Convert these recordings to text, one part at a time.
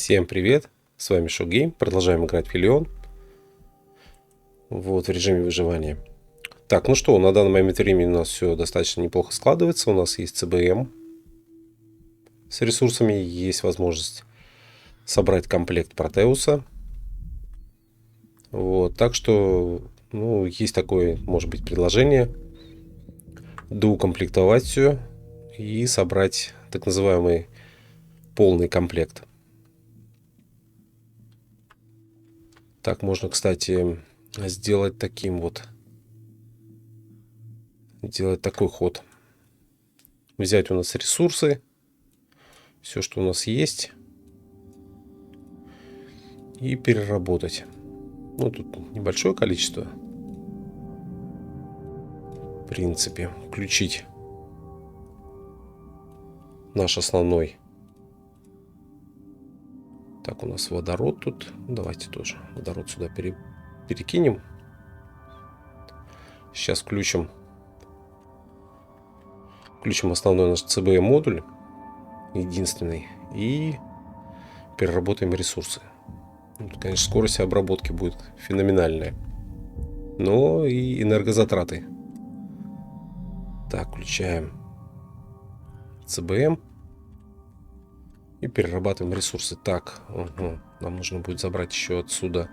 Всем привет! С вами Шогейм. Продолжаем играть в Филион. Вот, в режиме выживания. Так, ну что, на данный момент времени у нас все достаточно неплохо складывается. У нас есть ЦБМ с ресурсами. Есть возможность собрать комплект Протеуса. Вот, так что, ну, есть такое, может быть, предложение доукомплектовать все и собрать так называемый полный комплект. Так, можно, кстати, сделать таким вот. Делать такой ход. Взять у нас ресурсы. Все, что у нас есть. И переработать. Ну, тут небольшое количество. В принципе, включить наш основной. Так, у нас водород тут. Давайте тоже водород сюда перекинем. Сейчас включим основной наш CBM модуль. Единственный. И переработаем ресурсы. Тут, конечно, скорость обработки будет феноменальная. Но и энергозатраты. Так, включаем CBM. И перерабатываем ресурсы. Так, нам нужно будет забрать еще отсюда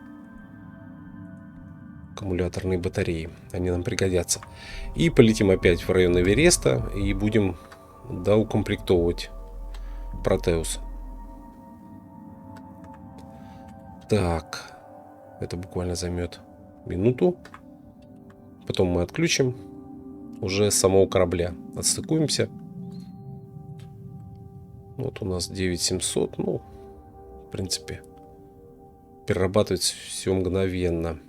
аккумуляторные батареи. Они нам пригодятся. И полетим опять в район Эвереста. И будем доукомплектовывать Протеус. Так. Это буквально займет минуту. Потом мы отключим уже с самого корабля. Отстыкуемся. Вот у нас 9700. Ну, в принципе, перерабатывать все мгновенно.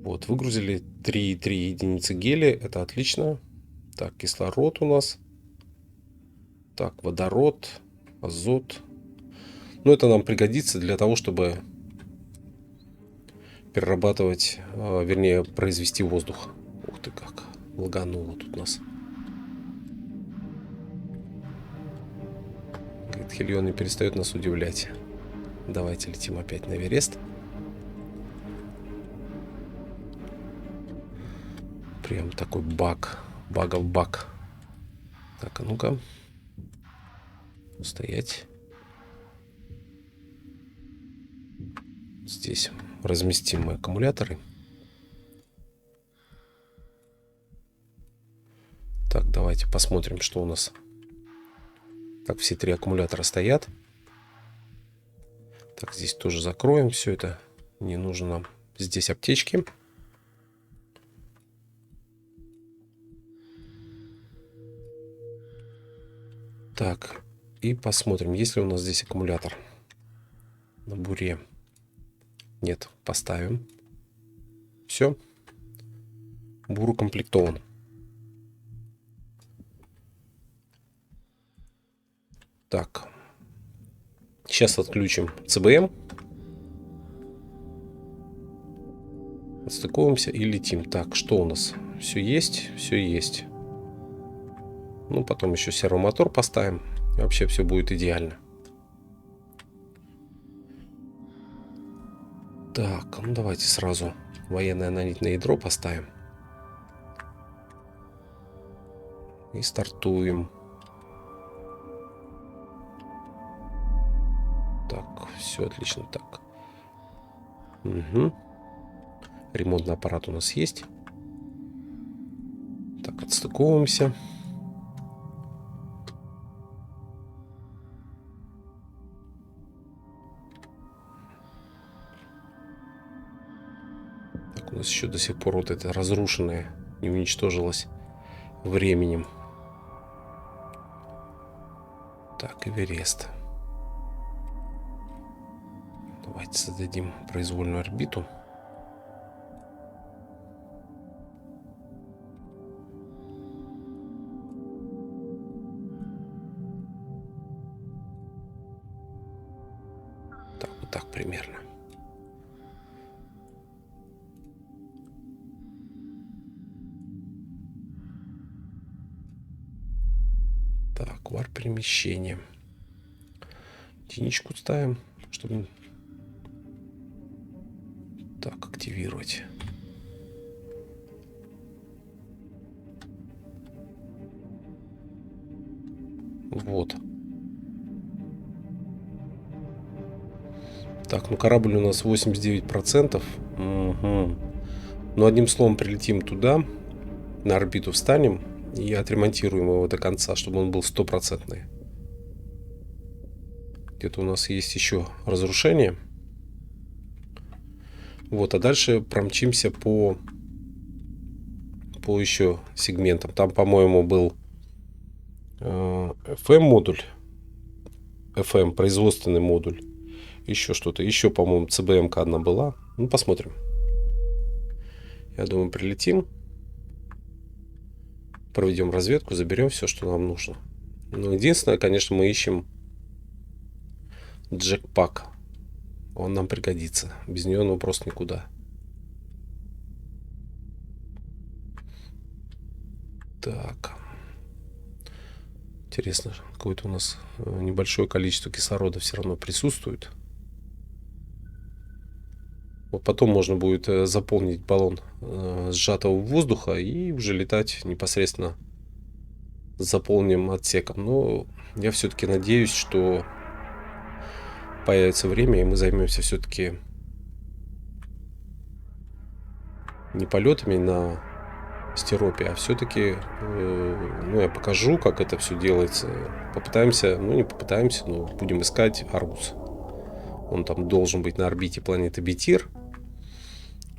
Вот, выгрузили 3,3 единицы гелия. Это отлично. Так, кислород у нас. Так, водород, азот. Ну, это нам пригодится для того, чтобы перерабатывать, вернее, произвести воздух. Ух ты, как лагануло тут нас. Говорит, Хелион не перестает нас удивлять. Давайте летим опять на Эверест. Прям такой баг. Багов баг. Так, а ну-ка. Стоять. Здесь разместим мы аккумуляторы. Так, давайте посмотрим, что у нас. Так, все три аккумулятора стоят. Так, здесь тоже закроем все это. Не нужно нам здесь аптечки. Так, и посмотрим, есть ли у нас здесь аккумулятор на буре. Нет, поставим. Все. Бур укомплектован. Так. Сейчас отключим ЦБМ. Отстыковываемся и летим. Так, что у нас? Все есть? Все есть. Ну, потом еще сервомотор поставим. И вообще все будет идеально. Так, ну давайте сразу военное нанитное ядро поставим. И стартуем. Так, все отлично. Так. Угу. Ремонтный аппарат у нас есть. Так, отстыковываемся. Так, у нас еще до сих пор вот это разрушенное не уничтожилось временем. Так, Эверест. Давайте создадим произвольную орбиту. Так, вот так примерно. Так, варп перемещения. Единичку ставим, чтобы... Так, активировать. Вот. Так, ну корабль у нас 89%. Угу. Ну, одним словом, прилетим туда, на орбиту встанем и отремонтируем его до конца, чтобы он был стопроцентный. Где-то у нас есть еще разрушение. Вот, а дальше промчимся по еще сегментам. Там, по-моему, был FM-модуль. FM, производственный модуль. Еще что-то. Еще, по-моему, CBM-ка одна была. Ну, посмотрим. Я думаю, прилетим. Проведем разведку, заберем все, что нам нужно. Но единственное, конечно, мы ищем джекпак. Он нам пригодится. Без него ну просто никуда. Так. Интересно, какое-то у нас небольшое количество кислорода все равно присутствует. Вот потом можно будет заполнить баллон сжатого воздуха и уже летать непосредственно с заполненным отсеком. Но я все-таки надеюсь, что появится время, и мы займемся все-таки не полетами на стеропе, а все-таки ну, я покажу, как это все делается. Попытаемся, ну не попытаемся, но будем искать Аргус. Он там должен быть на орбите планеты Бетир.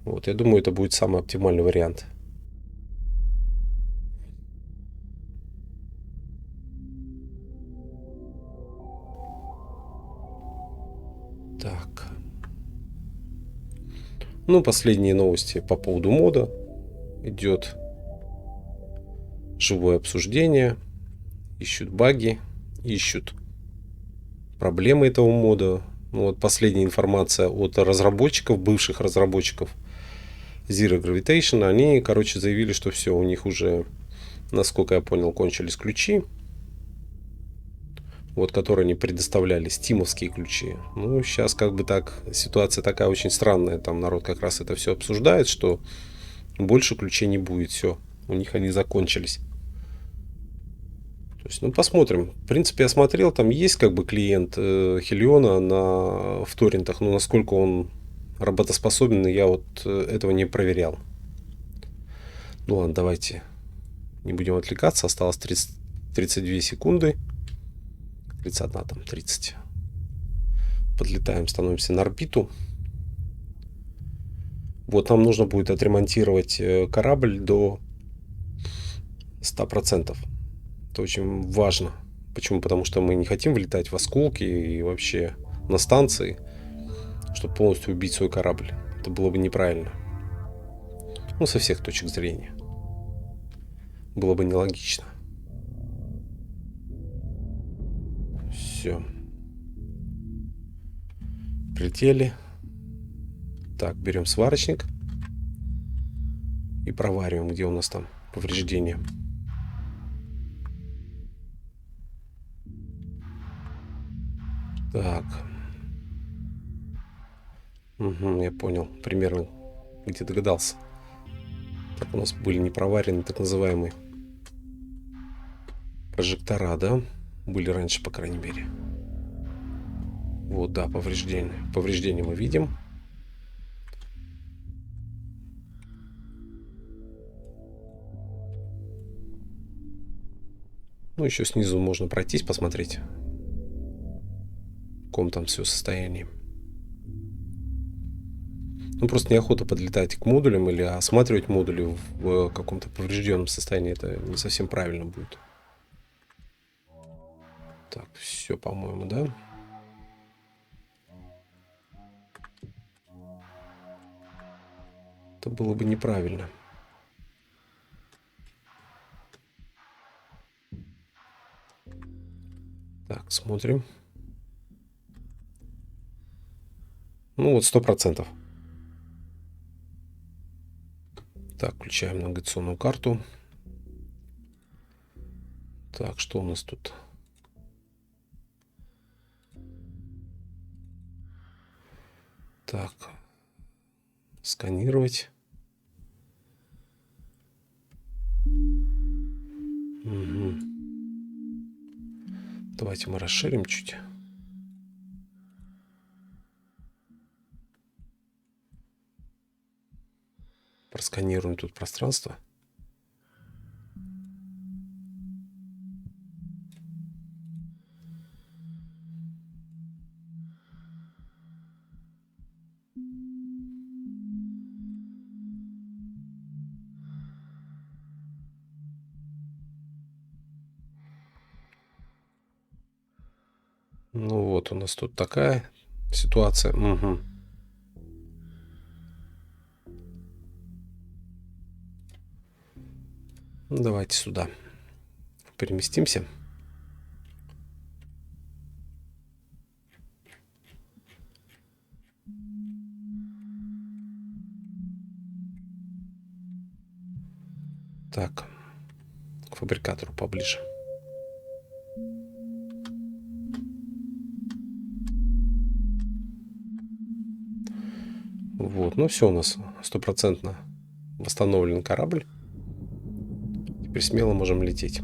Вот, я думаю, это будет самый оптимальный вариант. Так. Ну, последние новости по поводу мода. Идет живое обсуждение. Ищут баги, ищут проблемы этого мода. Ну, вот последняя информация от разработчиков, бывших разработчиков Zero Gravitation. Они, короче, заявили, что все, у них уже, насколько я понял, кончились ключи. Вот, которые они предоставляли, стимовские ключи. Ну, сейчас как бы так, ситуация такая очень странная. Там народ как раз это все обсуждает, что больше ключей не будет. Все, у них они закончились. То есть, ну, посмотрим. В принципе, я смотрел, там есть как бы клиент Хелиона в торрентах, но насколько он работоспособен, я вот этого не проверял. Ну ладно, давайте не будем отвлекаться. Осталось 32 секунды. 31, там 30. Подлетаем, становимся на орбиту. Вот нам нужно будет отремонтировать корабль до 100%. Это очень важно. Почему? Потому что мы не хотим вылетать в осколки и вообще на станции, чтобы полностью убить свой корабль. Это было бы неправильно. Ну, со всех точек зрения. Было бы нелогично. Все. Прилетели. Так, берем сварочник. И провариваем, где у нас там повреждения. Так. Угу, я понял. Примерно, где догадался. Так, у нас были не проварены так называемые прожектора, да? Были раньше, по крайней мере. Вот, да, повреждения. Повреждения мы видим. Ну, еще снизу можно пройтись, посмотреть, в каком там все состоянии. Ну, просто неохота подлетать к модулям или осматривать модули в каком-то поврежденном состоянии. Это не совсем правильно будет. Так, все, по-моему, да? Это было бы неправильно. Так, смотрим. Ну, вот 100%. Так, включаем навигационную карту. Так, что у нас тут? Так, сканировать. Угу. Давайте мы расширим чуть. Просканируем тут пространство. Ну вот у нас тут такая ситуация. Угу. Давайте сюда переместимся. Так, к фабрикатору поближе. Вот, ну все, у нас 100% восстановлен корабль. Теперь смело можем лететь.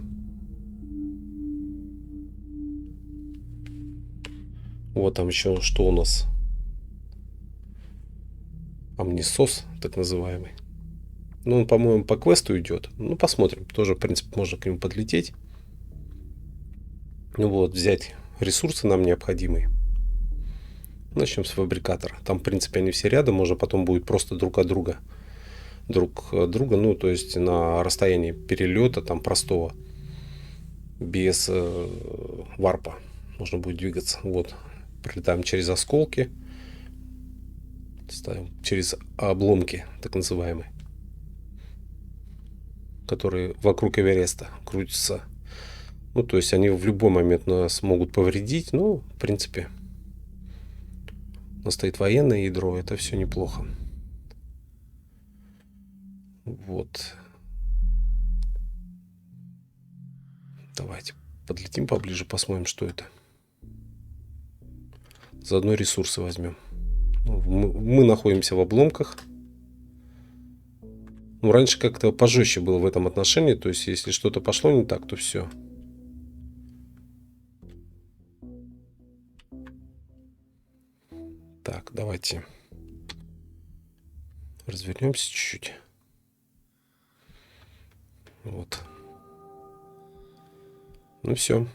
Вот там еще что у нас? Амнисос, так называемый. Ну, он, по-моему, по квесту идет. Ну, посмотрим. Тоже, в принципе, можно к нему подлететь. Ну вот, взять ресурсы нам необходимые. Начнем с фабрикатора. Там, в принципе, они все рядом. Можно потом будет просто друг от друга. Ну, то есть на расстоянии перелета, там, простого. Без варпа. Можно будет двигаться. Вот. Пролетаем через осколки. Ставим через обломки, так называемые, которые вокруг Эвереста крутятся. Ну, то есть они в любой момент нас могут повредить. Ну, в принципе, у нас стоит военное ядро, это все неплохо. Вот. Давайте подлетим поближе, посмотрим, что это. Заодно ресурсы возьмем. Мы находимся в обломках. Ну, раньше как-то пожестче было в этом отношении. То есть, если что-то пошло не так, то все. Так, давайте развернемся чуть-чуть. Вот. Ну все.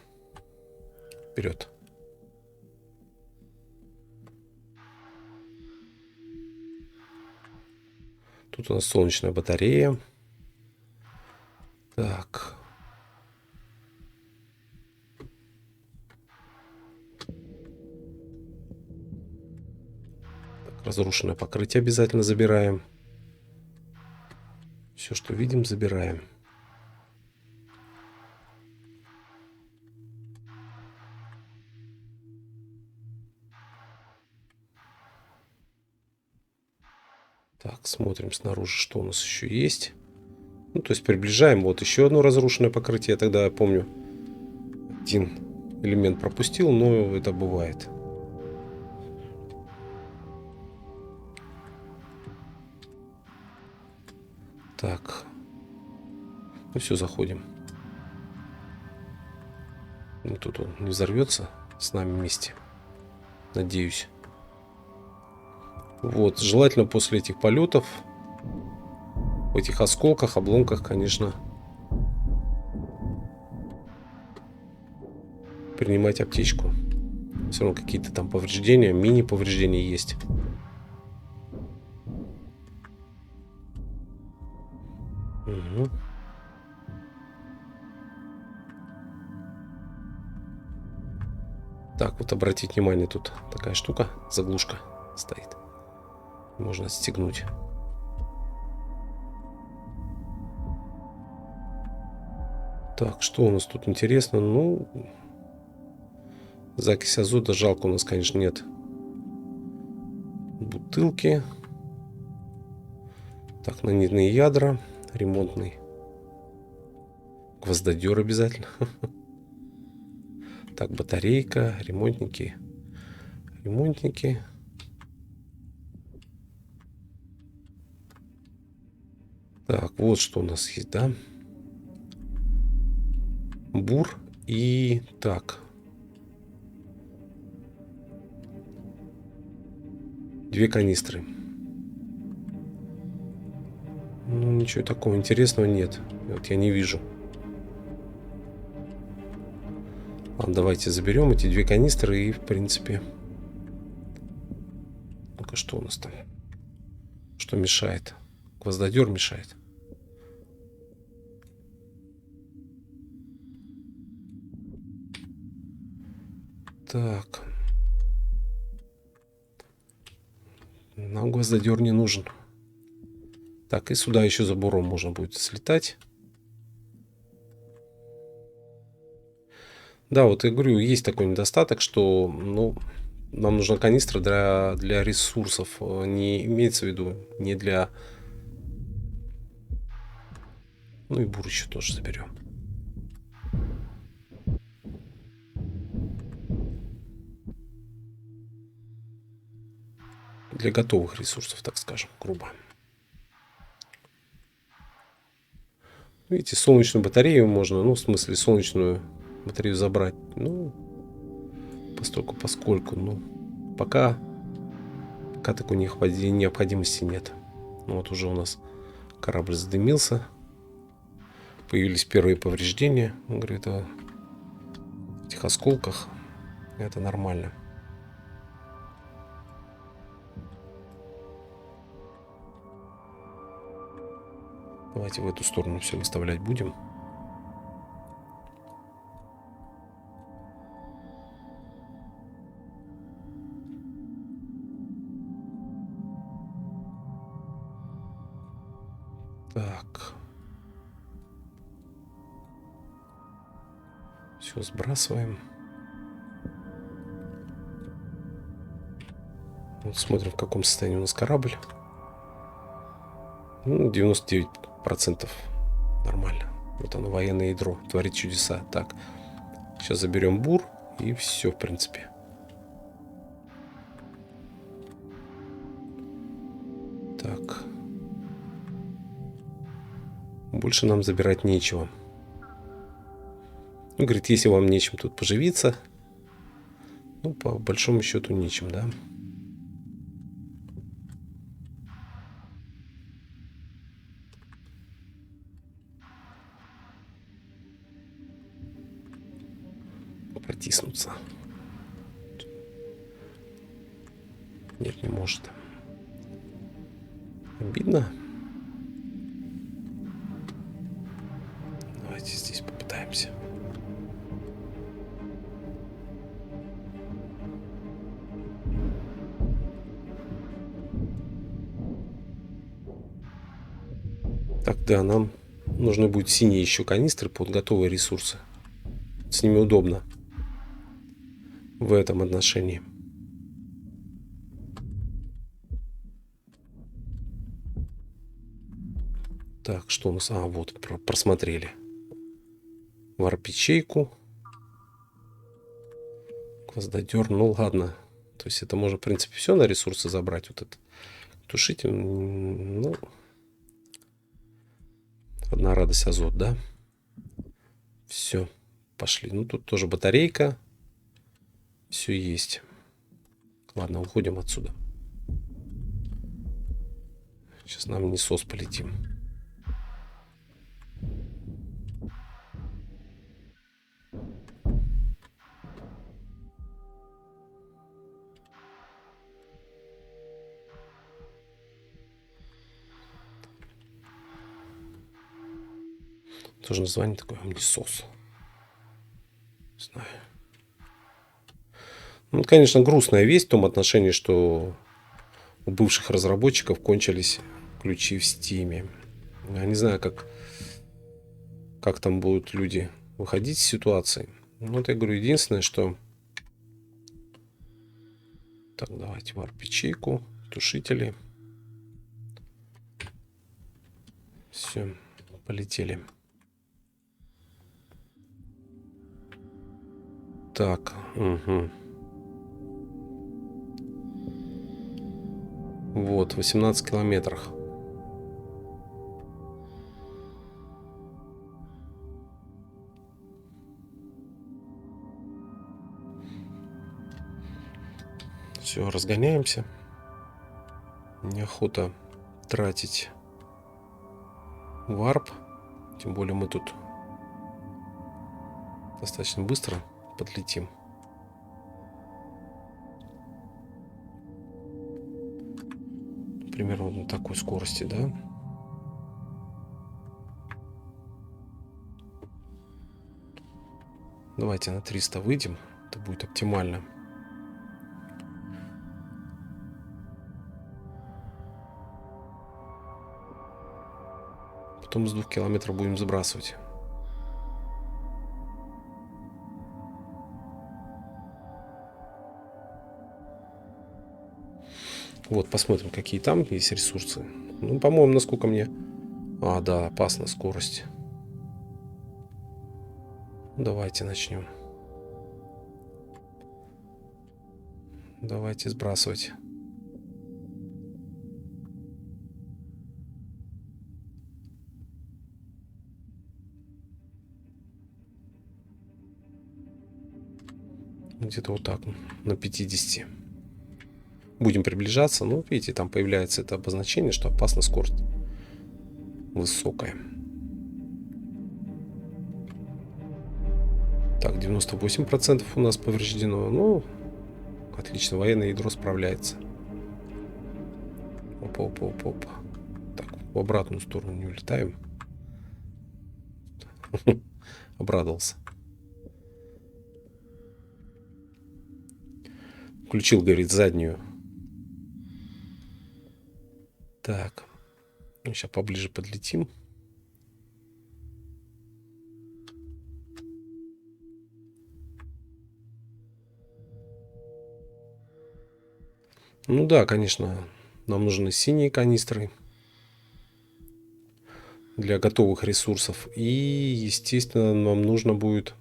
Вперед. Тут у нас солнечная батарея. Так. Разрушенное покрытие обязательно забираем. Все, что видим, забираем. Так, смотрим снаружи, что у нас еще есть. Ну, то есть приближаем. Вот еще одно разрушенное покрытие. Тогда я помню, один элемент пропустил, но это бывает. Так. Ну все, заходим. Ну, тут он не взорвется с нами вместе. Надеюсь. Вот, желательно после этих полетов, в этих осколках, обломках, конечно, принимать аптечку. Все равно какие-то там повреждения, мини-повреждения есть. Угу. Так, вот обратить внимание, тут такая штука, заглушка стоит. Можно отстегнуть. Так, что у нас тут интересно? Ну, закись азота жалко, у нас, конечно, нет. Бутылки. Так, нанитные ядра. Ремонтный. Гвоздодер обязательно. Так, батарейка, ремонтники. Ремонтники. Вот что у нас есть, да? Бур и... Так. 2 канистры. Ну, ничего такого интересного нет. Вот я не вижу. Ладно, давайте заберем эти 2 канистры и, в принципе... Ну-ка, что у нас там? Что мешает? Гвоздодер мешает. Так. Нам гвоздодер не нужен. Так, и сюда еще за буром можно будет слетать. Да, вот я говорю, есть такой недостаток, что, ну, нам нужна канистра для ресурсов. Не имеется в виду, не для... Ну и бур еще тоже заберем. Для готовых ресурсов, так скажем, грубо. Видите, солнечную батарею можно, ну, в смысле, солнечную батарею забрать. Ну, постольку, поскольку, ну, пока такой необходимости нет. Ну, вот уже у нас корабль задымился. Появились первые повреждения. Он говорит, о этих осколках. Это нормально. Давайте в эту сторону все выставлять будем. Так. Все сбрасываем. Вот смотрим, в каком состоянии у нас корабль. Ну, 99% нормально. Вот оно, военное ядро, творит чудеса. Так, сейчас заберем бур и все, в принципе. Так. Больше нам забирать нечего. Ну, говорит, если вам нечем тут поживиться, ну, по большому счету нечем, да. Протиснуться. Нет, не может. Обидно. Давайте здесь попытаемся. Так, да, нам нужны будут синие еще канистры под готовые ресурсы. С ними удобно в этом отношении. Так, что у нас? А, вот, просмотрели. Варп-ячейку. Гвоздодер, ну ладно. То есть это можно, в принципе, все на ресурсы забрать. Вот это тушитель, ну... Одна радость азот, да? Все, пошли. Ну, тут тоже батарейка. Все есть. Ладно, уходим отсюда. Сейчас нам не сос полетим. Тоже название такое, амнисос. Не знаю. Ну, конечно, грустная весть в том отношении, что у бывших разработчиков кончились ключи в Стиме. Я не знаю, как там будут люди выходить из ситуации. Ну, вот я говорю, единственное, что... Так, давайте варп-ячейку, тушители. Все, полетели. Так, угу. Вот, 18 километрах. Все, разгоняемся. Неохота тратить варп. Тем более мы тут достаточно быстро подлетим. Примерно на такой скорости, да? Давайте на 300 выйдем. Это будет оптимально. Потом с 2 километров будем сбрасывать. Вот, посмотрим, какие там есть ресурсы. Ну, по-моему, насколько мне... А, да, опасна скорость. Давайте начнем. Давайте сбрасывать. Где-то вот так, на 50. Будем приближаться. Ну, видите, там появляется это обозначение, что опасна скорость высокая. Так, 98% у нас повреждено. Ну, отлично, военное ядро справляется. Опа, опа, опа, опа. Так, в обратную сторону не улетаем. Обрадовался. Включил, говорит, заднюю. Так. Ну, сейчас поближе подлетим. Ну да, конечно, нам нужны синие канистры для готовых ресурсов. И, естественно, нам нужно будет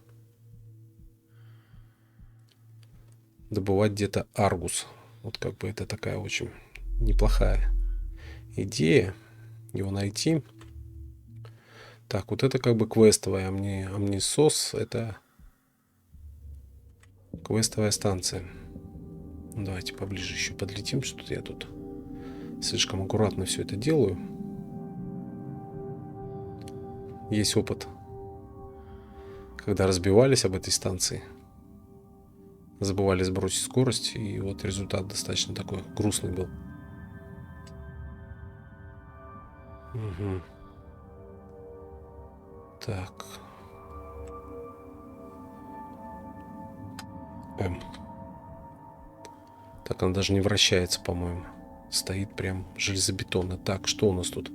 добывать где-то аргус. Вот как бы это такая очень неплохая идея. Его найти. Так, вот это как бы квестовая. Амнисос — это квестовая станция. Давайте поближе еще подлетим. Что-то я тут слишком аккуратно все это делаю. Есть опыт, когда разбивались об этой станции. Забывали сбросить скорость. И вот результат достаточно такой грустный был. Угу. Так. Так, она даже не вращается, по-моему. Стоит прям железобетонно. Так, что у нас тут?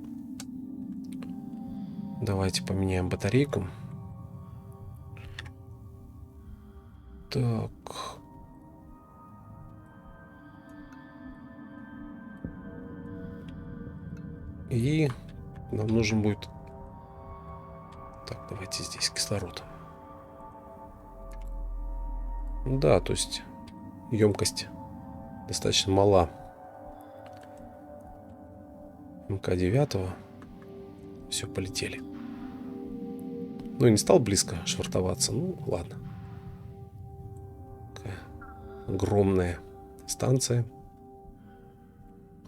Давайте поменяем батарейку. Так. И нам нужен будет... Так, давайте здесь кислород. Да, то есть емкость достаточно мала. МК-9. Все, полетели. Ну, и не стал близко швартоваться. Ну, ладно. Такая огромная станция.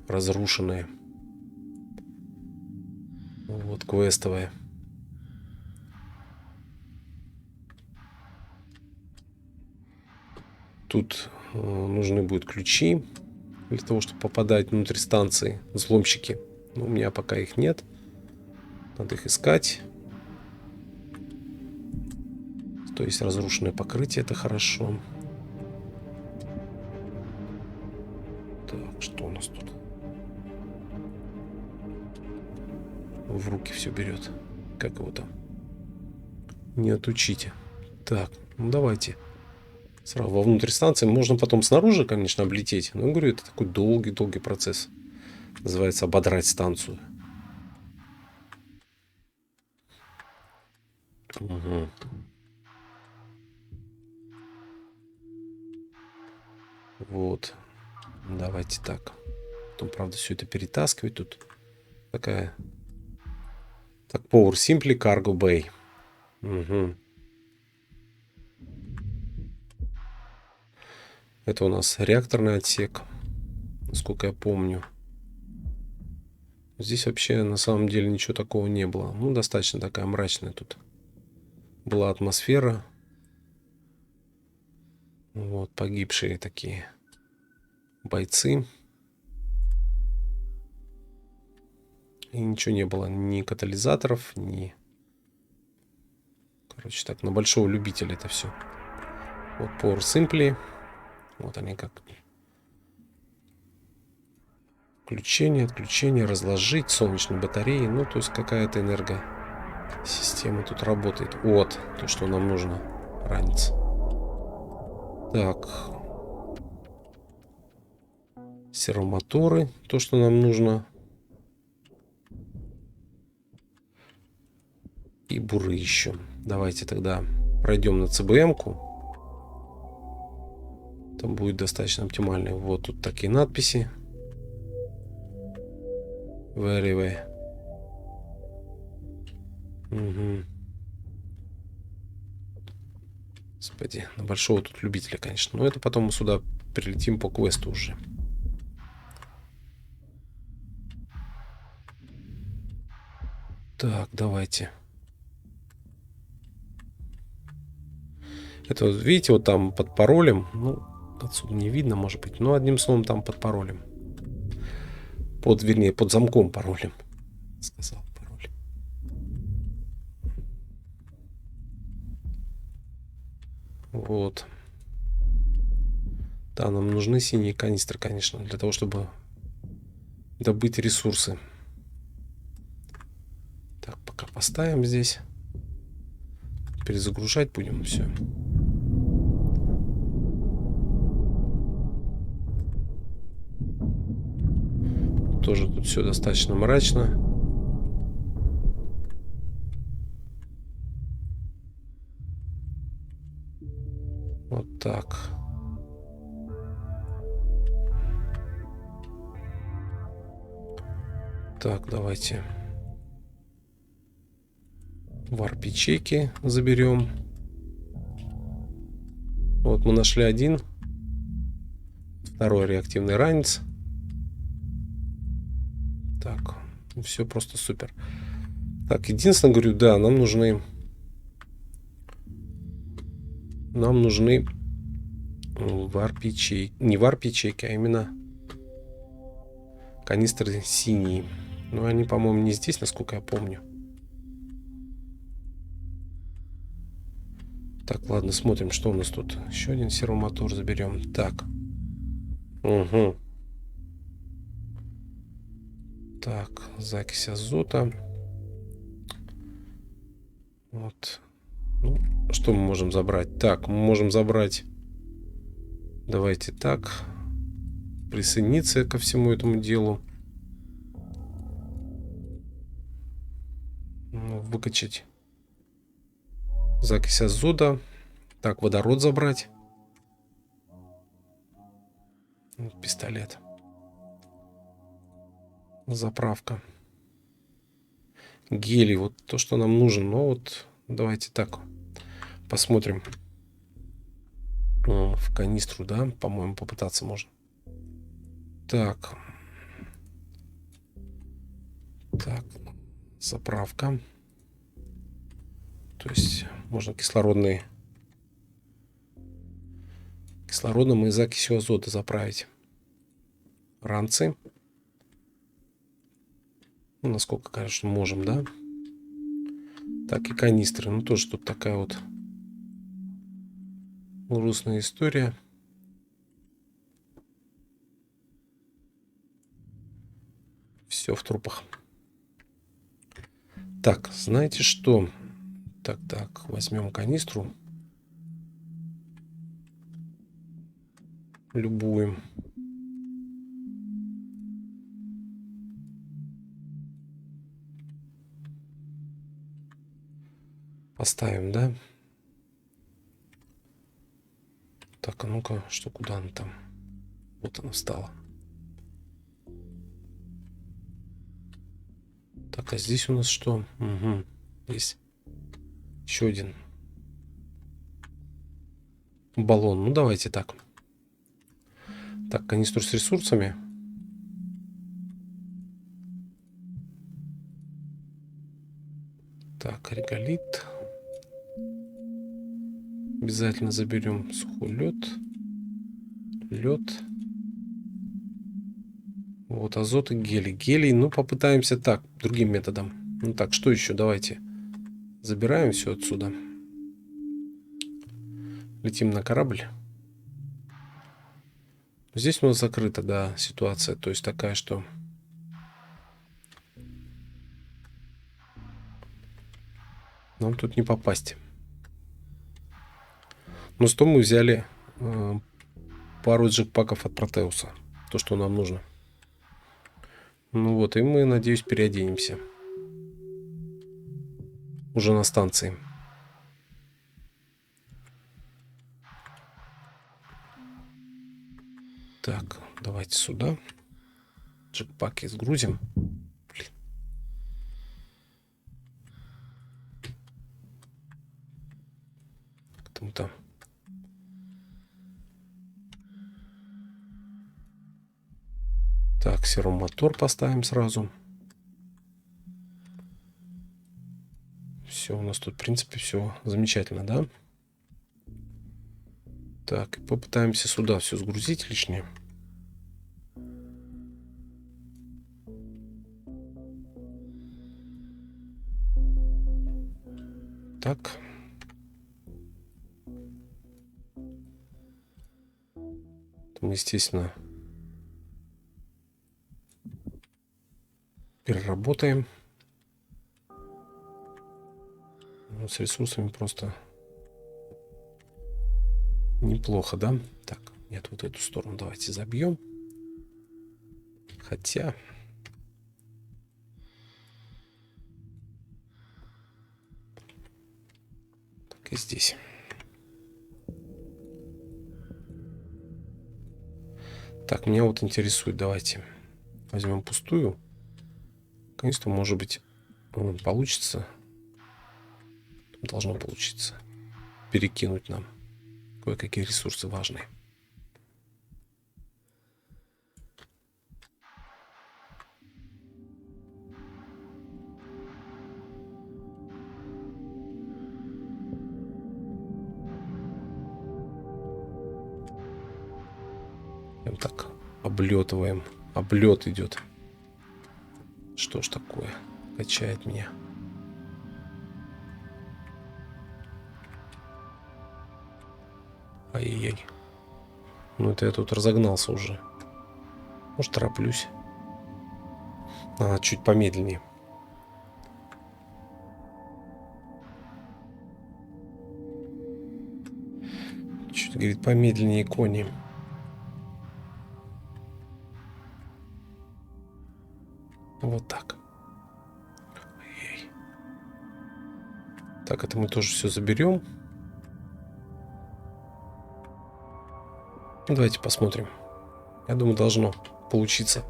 Разрушенная. Вот, квестовая. Тут нужны будут ключи для того, чтобы попадать внутрь станции. Взломщики. Но у меня пока их нет. Надо их искать. То есть разрушенное покрытие, это хорошо. Так, что у нас тут? В руки все берет. Как его там? Не отучите. Так, ну давайте. Сразу вовнутрь станции. Можно потом снаружи, конечно, облететь. Но я говорю, это такой долгий-долгий процесс. Называется ободрать станцию. Угу. Вот. Давайте так. Потом, правда, все это перетаскивать. Тут такая... Так, Power Simply Cargo Bay. Угу. Это у нас реакторный отсек, насколько я помню. Здесь вообще на самом деле ничего такого не было. Ну, достаточно такая мрачная тут была атмосфера. Вот, погибшие такие бойцы. И ничего не было. Ни катализаторов, ни... Короче, так, на большого любителя это все. Вот Power Simply. Вот они как. Включение, отключение, разложить солнечные батареи. Ну, то есть какая-то энергосистема тут работает. Вот, то, что нам нужно. Ранец. Так. Сервомоторы. То, что нам нужно. И буры еще. Давайте тогда пройдем на ЦБМ-ку. Там будет достаточно оптимально. Вот тут такие надписи. Very way. Угу. Господи, на большого тут любителя, конечно. Но это потом мы сюда прилетим по квесту уже. Так, давайте. Это вот, видите, вот там под паролем. Ну, отсюда не видно, может быть. Но одним словом, там под паролем. Вернее, под замком паролем. Сказал пароль. Вот. Да, нам нужны синие канистры, конечно, для того, чтобы добыть ресурсы. Так, пока поставим здесь. Перезагружать будем все. Тоже тут все достаточно мрачно. Вот так. Так, давайте варп-ячейки заберем. Вот мы нашли один. Второй реактивный ранец. Так, все просто супер. Так, единственное, говорю, да, нам нужны варп-ячейки. Не варп-ячейки, а именно канистры синие. Но они, по-моему, не здесь, насколько я помню. Так, ладно, смотрим, что у нас тут. Еще один сервомотор заберем. Так. Угу. Так, закись азота. Вот. Ну, что мы можем забрать? Так, мы можем забрать... Давайте так. Присоединиться ко всему этому делу. Выкачать закись азота. Так, водород забрать. Пистолет. Заправка. Гелий. Вот то, что нам нужно. Но вот давайте так посмотрим. В канистру, да? По-моему, попытаться можно. Так. Так. Заправка. То есть можно кислородным и закисью азота заправить. Ранцы. Ну, насколько, конечно, можем, да? Так, и канистры. Ну, тоже тут такая вот грустная история. Все в трупах. Так, знаете что? Так, возьмем канистру. Любую. Поставим, да? Так, а ну-ка, что, куда она там? Вот она встала. Так, а здесь у нас что? Угу. Здесь еще один баллон. Ну, давайте так. Так, канистру с ресурсами. Так, реголит. Обязательно заберем сухой лед. Лед. Вот азот и гелий. Гелий, ну, попытаемся так, другим методом. Ну так, что еще? Давайте. Забираем все отсюда. Летим на корабль. Здесь у нас закрыта, да, ситуация. То есть такая, что... нам тут не попасть. Но зато мы взяли пару джекпаков от Протеуса. То, что нам нужно. Ну вот, и мы, надеюсь, переоденемся. Уже на станции. Так, давайте сюда. Джекпаки сгрузим. Блин. Как мы там? Так, серомотор поставим сразу. Все, у нас тут, в принципе, все замечательно, да? Так, и попытаемся сюда все сгрузить лишнее. Так. Мы, естественно, переработаем. Ну, с ресурсами просто неплохо, да? Так, нет, вот эту сторону давайте забьем. Хотя... так и здесь. Так, меня вот интересует, давайте возьмем пустую. Конечно, может быть, получится. Должно получиться. Перекинуть нам кое-какие ресурсы важные. Прям так облетываем. Облет идет. Что ж такое? Качает меня. Ай-яй-яй. Ну это я тут разогнался уже. Может, тороплюсь. Надо чуть помедленнее. Чуть, говорит, помедленнее кони. Вот так. Ай-яй. Так, это мы тоже все заберем. Давайте посмотрим. Я думаю, должно получиться.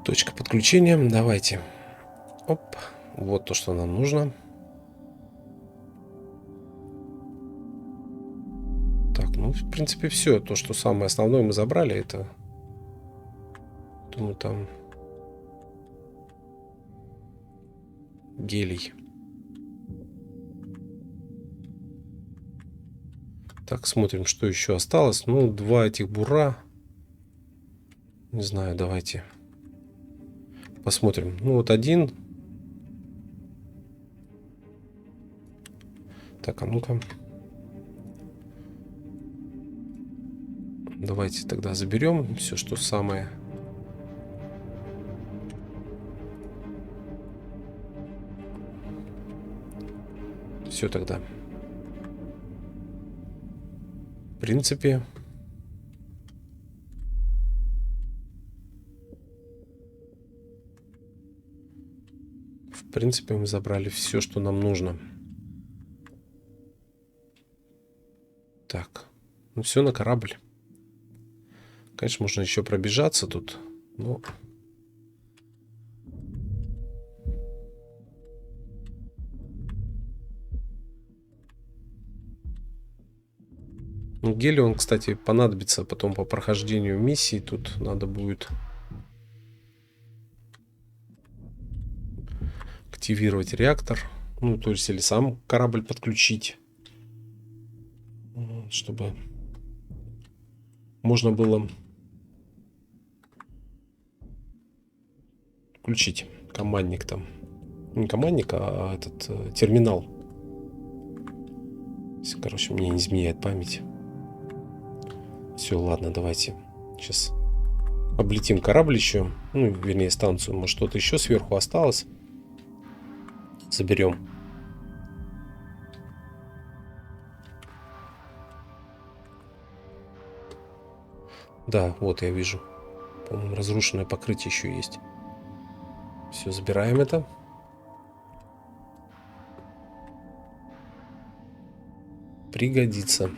Точка подключения. Давайте. Оп. Вот то, что нам нужно. Так, ну, в принципе, все. То, что самое основное мы забрали, это... думаю, там... гелий. Так, смотрим, что еще осталось. Ну, два этих бура. Не знаю, давайте посмотрим. Ну, вот один. Так, а ну-ка. Давайте тогда заберем все, что самое. Все тогда. В принципе... в принципе, мы забрали все, что нам нужно. Так. Ну, все на корабль. Конечно, можно еще пробежаться тут. Но... Ну, гелий, он, кстати, понадобится потом по прохождению миссии. Тут надо будет активировать реактор. Ну, то есть, или сам корабль подключить, чтобы можно было включить командник там. Не командник, а этот терминал. Если, короче, мне не изменяет память. Все, ладно, давайте. Сейчас облетим корабль еще. Ну, вернее, станцию. Может, что-то еще сверху осталось. Заберем. Да, вот я вижу. По-моему, разрушенное покрытие еще есть. Все, забираем это. Пригодится.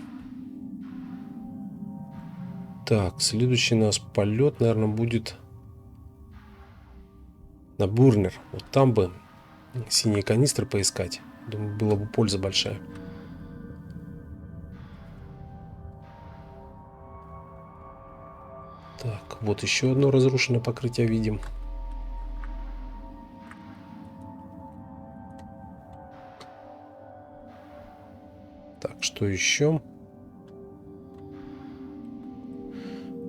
Так, следующий наш полет, наверное, будет на Бурнер. Вот там бы синие канистры поискать. Думаю, была бы польза большая. Так, вот еще одно разрушенное покрытие видим. Так, что еще?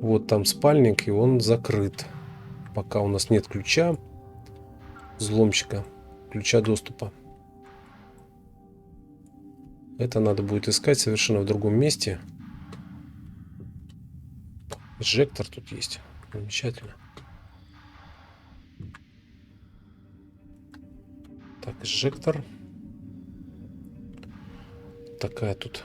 Вот там спальник, и он закрыт. Пока у нас нет ключа, взломщика, ключа доступа. Это надо будет искать совершенно в другом месте. Инжектор тут есть. Замечательно. Так, инжектор. Такая тут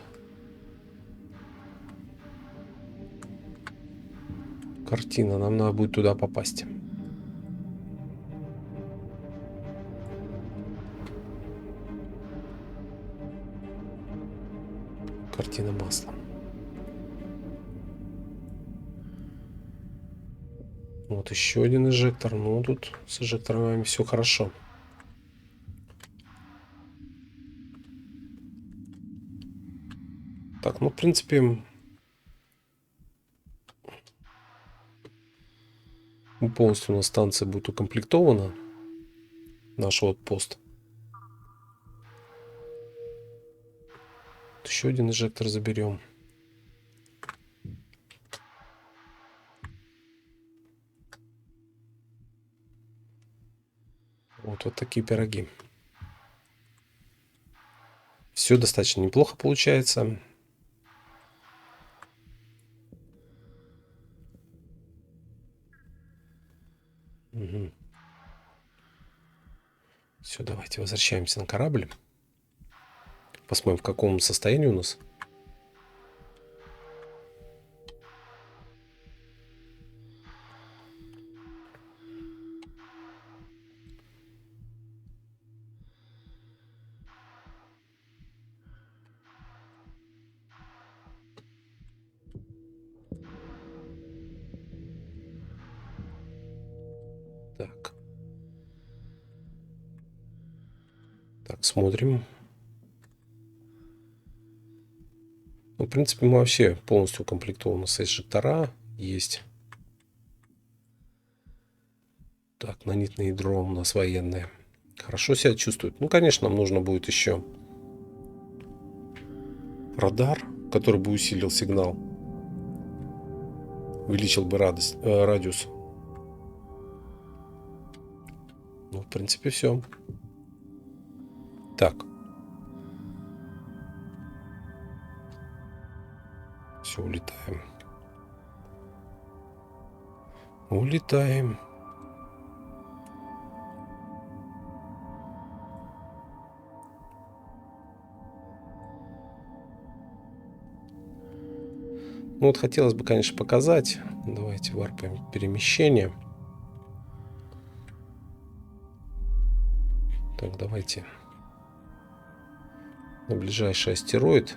картина. Нам надо будет туда попасть. Картина масла. Вот еще один инжектор. Ну, тут с инжекторами все хорошо. Так, ну, в принципе, полностью у нас станция будет укомплектована. Наш вот пост. Еще один инжектор заберем. Вот такие пироги. Все достаточно неплохо получается. Угу. Все, давайте возвращаемся на корабль. Посмотрим, в каком состоянии у нас. Так. Так, смотрим. Ну, в принципе, мы вообще полностью укомплектованы. С инжектора есть. Так, нанитное ядро у нас военное. Хорошо себя чувствует. Ну, конечно, нам нужно будет еще радар, который бы усилил сигнал. Увеличил бы радиус. Ну, в принципе, все. Так. Все, улетаем. Улетаем. Ну вот хотелось бы, конечно, показать. Давайте варпаем перемещение. Так, давайте на ближайший астероид.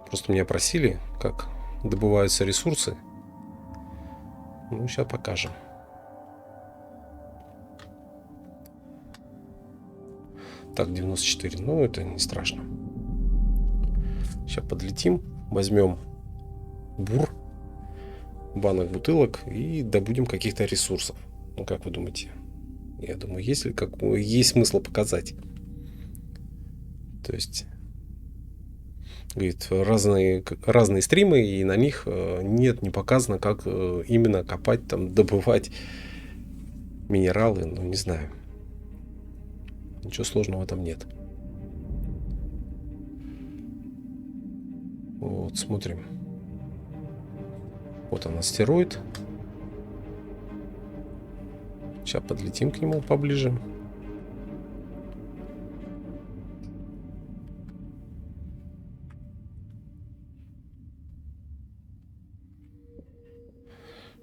Просто меня просили, как добываются ресурсы. Ну, сейчас покажем. Так, 94. Ну, это не страшно. Сейчас подлетим, возьмем бур, банок, бутылок и добудем каких-то ресурсов. Ну, как вы думаете? Я думаю, есть смысл показать. То есть, говорит, разные стримы, и на них не показано, как именно копать, там, добывать минералы. Ну, не знаю. Ничего сложного там нет. Вот, смотрим. Вот он, астероид. Сейчас подлетим к нему поближе.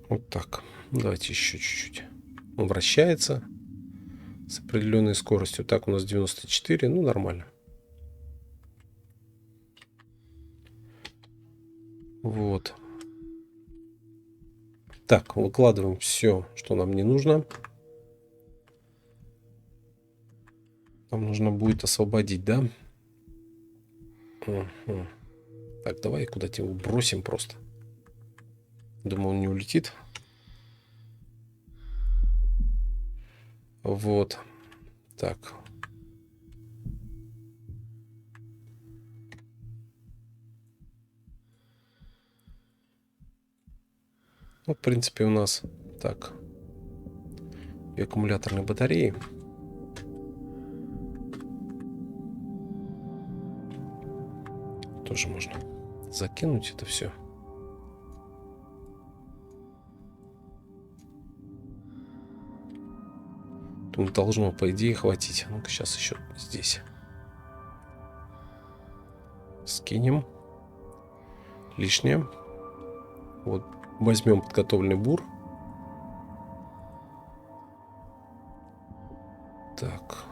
Вот так. Давайте еще чуть-чуть. Он вращается с определенной скоростью. Так, у нас 94. Ну, нормально. Вот. Так, выкладываем все, что нам не нужно. Нам нужно будет освободить, да? Угу. Так, давай куда-то его бросим просто. Думаю, он не улетит. Вот. Так. Ну, в принципе, у нас так. И аккумуляторные батареи. Тоже можно закинуть это все. Тут должно, по идее, хватить. Ну-ка, сейчас еще здесь. Скинем. Лишнее. Вот, возьмем подготовленный бур. Так.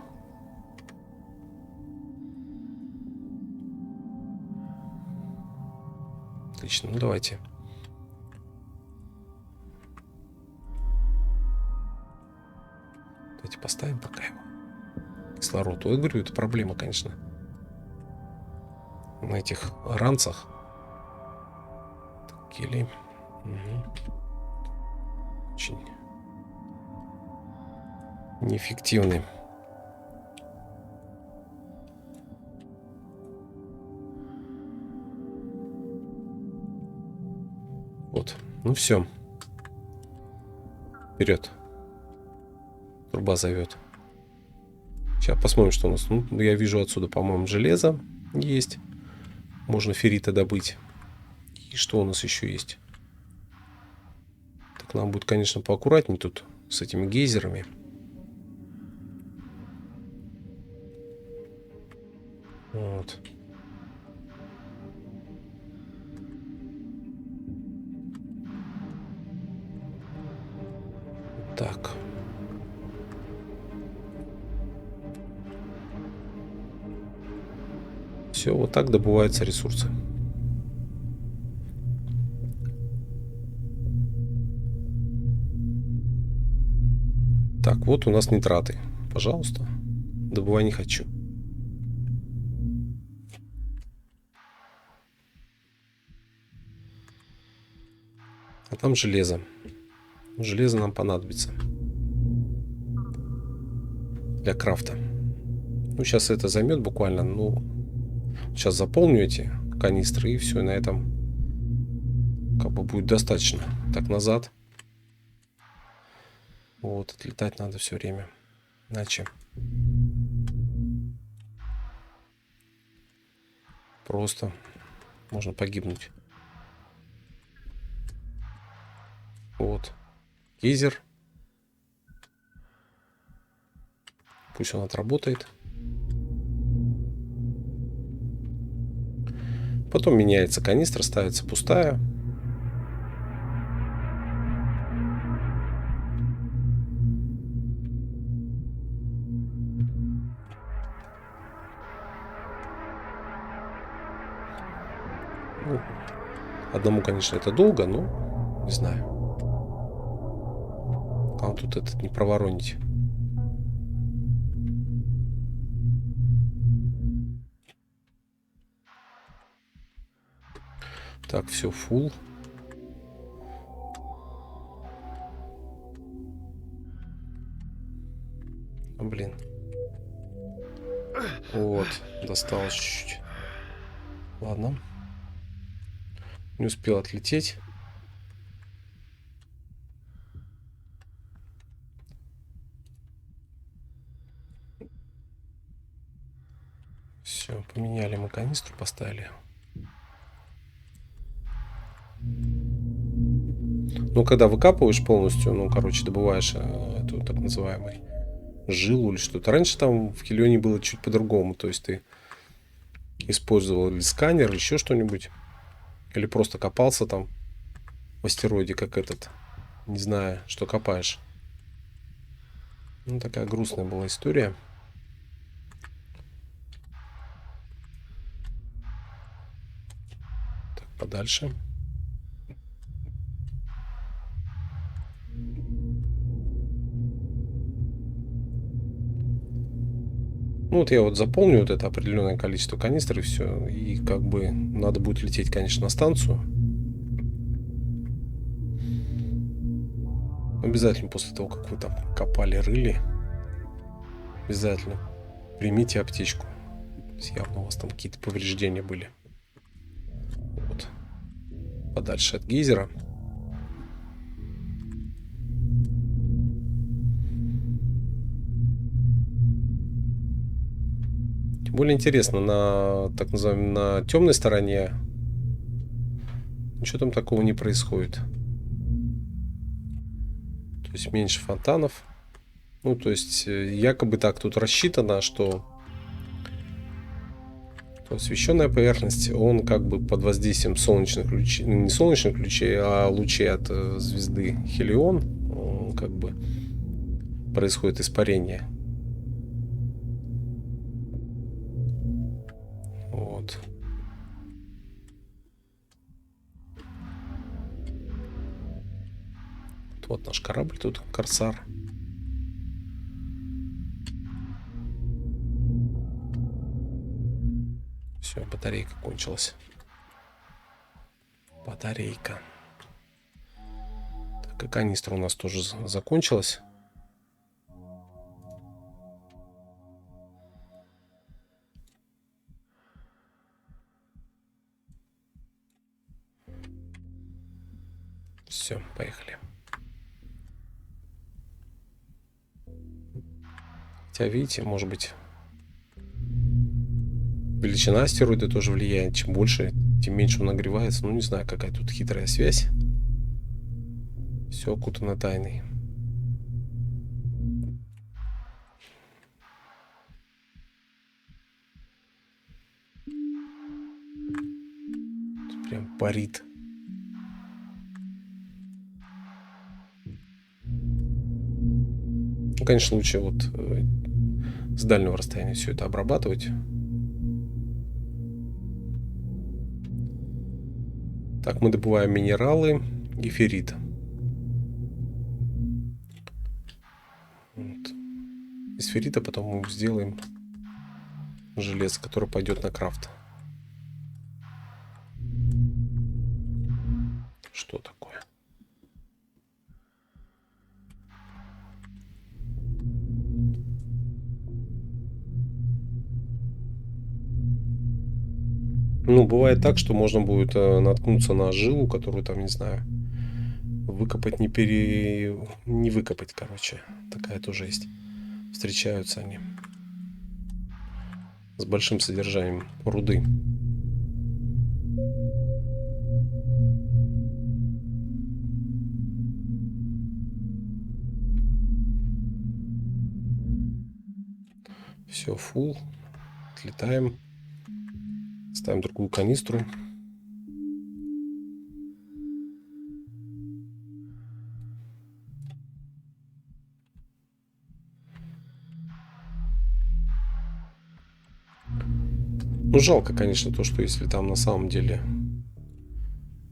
Отлично, ну давайте. Давайте поставим пока его. Кислород. Я говорю, это проблема, конечно. На этих ранцах. Так, гелий. Угу. Очень неэффективный. Вот. Ну все. Вперед. Труба зовет. Сейчас посмотрим, что у нас. Ну, я вижу отсюда, по-моему, железо есть. Можно феррита добыть. И что у нас еще есть? Так, нам будет, конечно, поаккуратнее тут с этими гейзерами. Вот. Так. Все, вот так добываются ресурсы. Так, вот у нас нитраты. Пожалуйста. Добывай не хочу. А там железо. Железо нам понадобится. Для крафта. Ну, сейчас это займет буквально, ну... Сейчас заполню эти канистры, и все, на этом как бы будет достаточно. Так, назад. Вот, отлетать надо все время. Иначе просто можно погибнуть. Вот. Гейзер. Пусть он отработает. Потом меняется канистра, ставится пустая. Ну, одному, конечно, это долго, но не знаю. А тут этот не проворонить. Так, все, full. Блин. Вот, досталось чуть-чуть. Ладно. Не успел отлететь. Все, поменяли мы канистру, поставили. Ну, когда выкапываешь полностью, ну, короче, добываешь эту так называемый жилу или что-то. Раньше там в Хелионе было чуть по-другому. То есть ты использовал или сканер, или еще что-нибудь. Или просто копался там в астероиде, как этот. Не зная, что копаешь. Ну, такая грустная была история. Так, подальше. Ну, вот я вот заполню вот это определенное количество канистр и все. И как бы надо будет лететь, конечно, на станцию. Обязательно после того, как вы там копали, рыли, обязательно примите аптечку. Явно у вас там какие-то повреждения были. Вот. Подальше от гейзера. Тем более интересно, на так называемой на темной стороне ничего там такого не происходит. То есть меньше фонтанов. Ну, то есть якобы так тут рассчитано, что освещенная поверхность, он как бы под воздействием солнечных лучей, ну, не солнечных лучей, а лучей от звезды Хелион, как бы происходит испарение. Вот. Вот наш корабль тут, Корсар. Все, батарейка кончилась. Батарейка. Так, и канистра у нас тоже закончилась. Все, поехали. Хотя, видите, может быть, величина астероида тоже влияет. Чем больше, тем меньше он нагревается. Ну, не знаю, какая тут хитрая связь. Все окутано тайной. Тут прям парит. Ну, конечно, лучше вот с дальнего расстояния все это обрабатывать. Так, мы добываем минералы и феррит. Вот. Из феррита потом мы сделаем железо, которое пойдет на крафт. Что такое? Ну, бывает так, что можно будет наткнуться на жилу, которую там, не знаю, выкопать, не выкопать, короче. Такая тоже есть. Встречаются они. С большим содержанием руды. Все, фул. Отлетаем. Ставим другую канистру. Ну, жалко, конечно, то, что если там на самом деле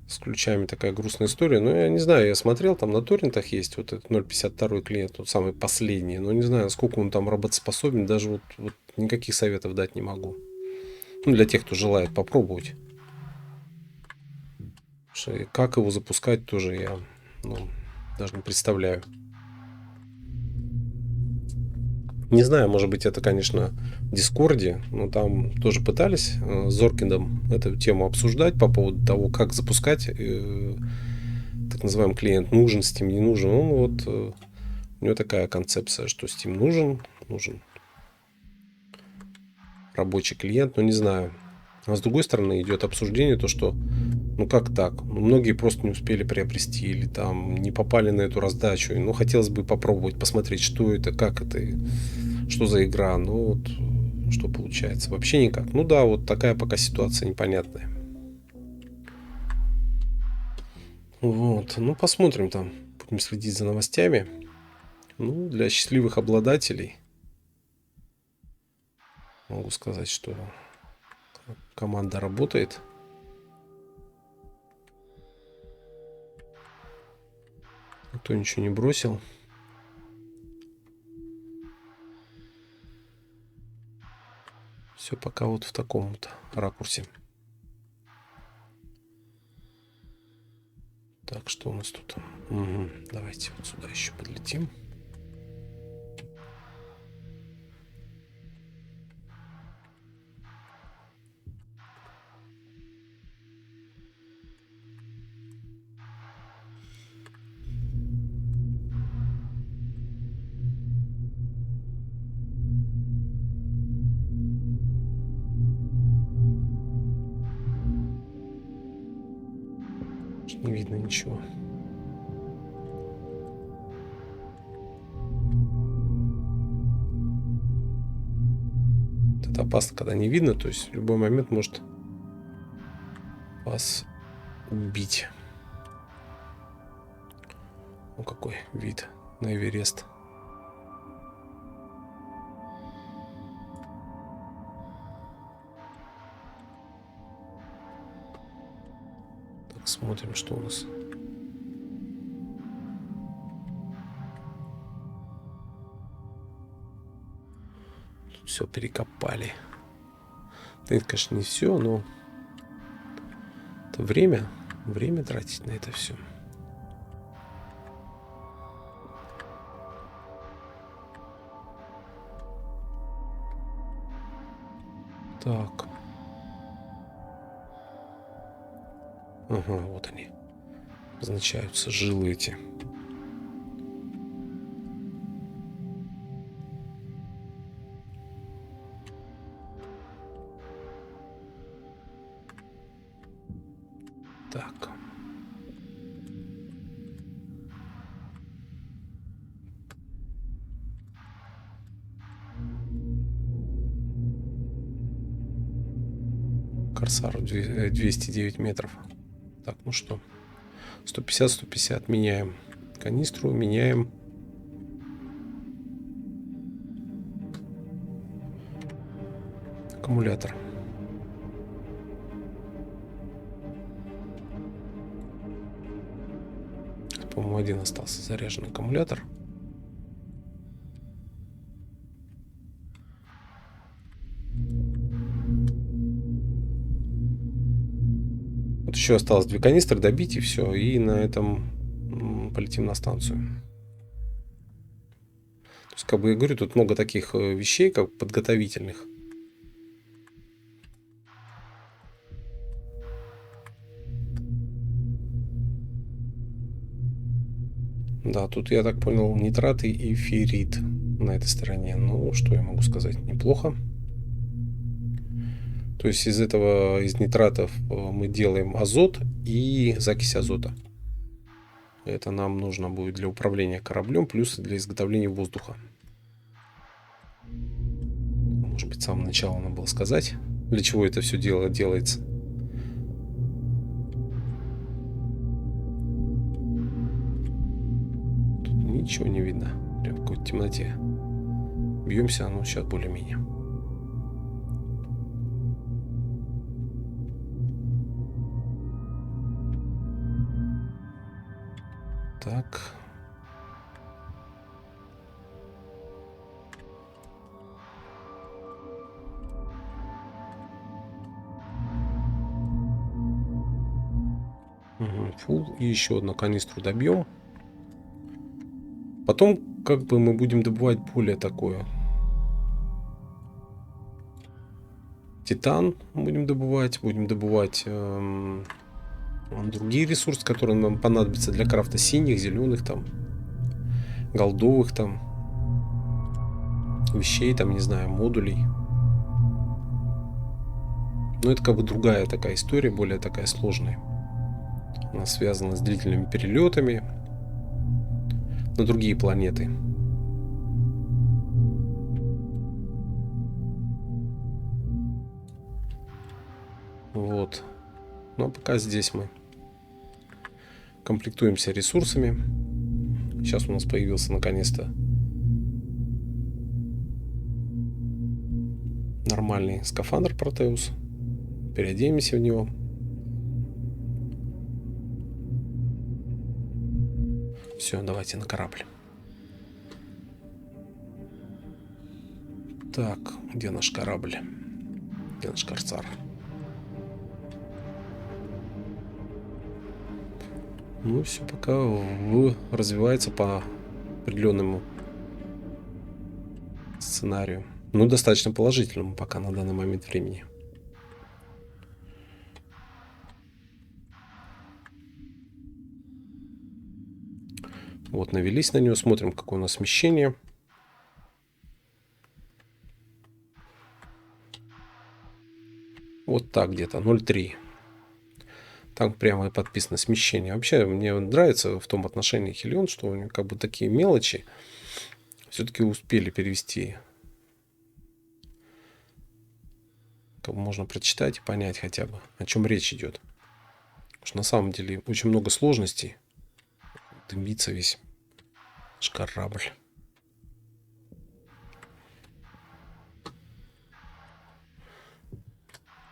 с ключами такая грустная история. Но я не знаю, я смотрел, там на торрентах есть вот этот 0.52 клиент, тот самый последний. Но не знаю, сколько он там работоспособен, даже вот никаких советов дать не могу. Ну, для тех, кто желает попробовать. Что как его запускать, тоже я даже не представляю. Не знаю, может быть, это, конечно, в Дискорде, но там тоже пытались с Зоркиндом эту тему обсуждать по поводу того, как запускать так называемый клиент, нужен Steam, не нужен. Он вот у него такая концепция, что Steam нужен рабочий клиент, но не знаю. А с другой стороны идет обсуждение, то что, ну как так? Ну, многие просто не успели приобрести или там не попали на эту раздачу. Ну, хотелось бы попробовать, посмотреть, что это, как это, что за игра. Ну, вот что получается. Вообще никак. Ну да, вот такая пока ситуация непонятная. Вот. Ну, посмотрим там. Будем следить за новостями. Ну, для счастливых обладателей могу сказать, что команда работает. Никто ничего не бросил. Все пока вот в таком вот ракурсе. Так, что у нас тут? Угу. Давайте вот сюда еще подлетим. Не видно ничего. Это опасно, когда не видно, то есть в любой момент может вас убить. Ну какой вид на Эверест. Так, смотрим, что у нас. Тут все перекопали. Да это, конечно, не все, но это время тратить на это все. Так. Ага, вот они. Обозначаются жилы эти. Так. Корсару 209 метров. Так, ну что. 150 меняем канистру, меняем аккумулятор. По-моему, один остался заряженный аккумулятор. Вот еще осталось 2 канистры добить и все. И на этом полетим на станцию. То есть, как бы я говорю, тут много таких вещей, как подготовительных. Да, тут, я так понял, нитраты и феррит на этой стороне. Ну, что я могу сказать? Неплохо. То есть из нитратов мы делаем азот и закись азота. Это нам нужно будет для управления кораблем, плюс для изготовления воздуха. Может быть, с самого начала надо было сказать, для чего это все делается. Тут ничего не видно. Прям в какой-то темноте. Бьемся, ну сейчас более-менее. Так. Угу. фул. И еще одну канистру добьем. Потом, как бы, мы будем добывать более такое. Титан будем добывать. Будем добывать другие ресурсы, которые нам понадобятся для крафта синих, зеленых, там, голдовых, там, вещей, там, не знаю, модулей. Но это как бы другая такая история, более такая сложная. Она связана с длительными перелетами на другие планеты. Вот. Ну а пока здесь мы комплектуемся ресурсами. Сейчас у нас появился наконец-то нормальный скафандр Протеус. Переоденемся в него. Все, давайте на корабль. Так, где наш корабль? Где наш корсар? Ну, все пока развивается по определенному сценарию. Ну, достаточно положительному пока на данный момент времени. Вот, навелись на него, смотрим, какое у нас смещение. Вот так где-то, 0,3. Там прямо и подписано смещение. Вообще, мне нравится в том отношении Хелион, что у него как бы такие мелочи все-таки успели перевести. Как бы можно прочитать и понять хотя бы, о чем речь идет. Потому что на самом деле очень много сложностей. Дымится весь наш корабль.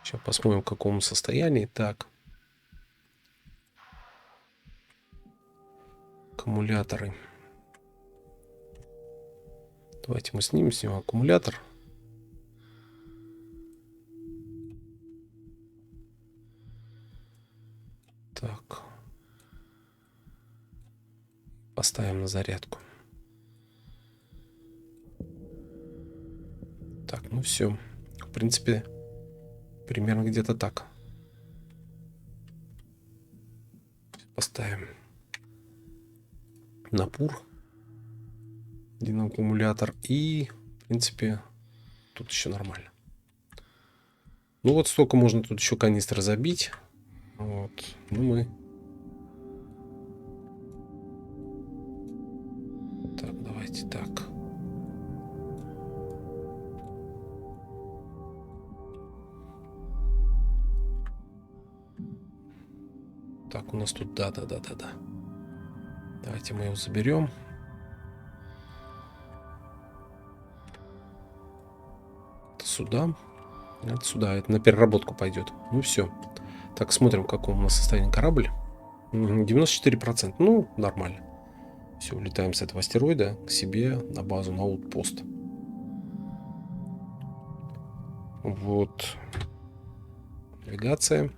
Сейчас посмотрим, в каком состоянии. Так. Аккумуляторы. Давайте мы снимем с него аккумулятор. Так. Поставим на зарядку. Так, ну все. В принципе, примерно где-то так. Поставим напор. Один аккумулятор. И, в принципе, тут еще нормально. Ну вот столько можно тут еще канистр забить. Вот. Ну мы... Так, давайте так. Так, у нас тут да. Давайте мы его заберем. Это сюда. Это сюда. Это на переработку пойдет. Ну все. Так, смотрим, в каком у нас состоянии корабль. 94%. Ну, нормально. Все, улетаем с этого астероида к себе на базу, на аутпост. Вот. Навигация.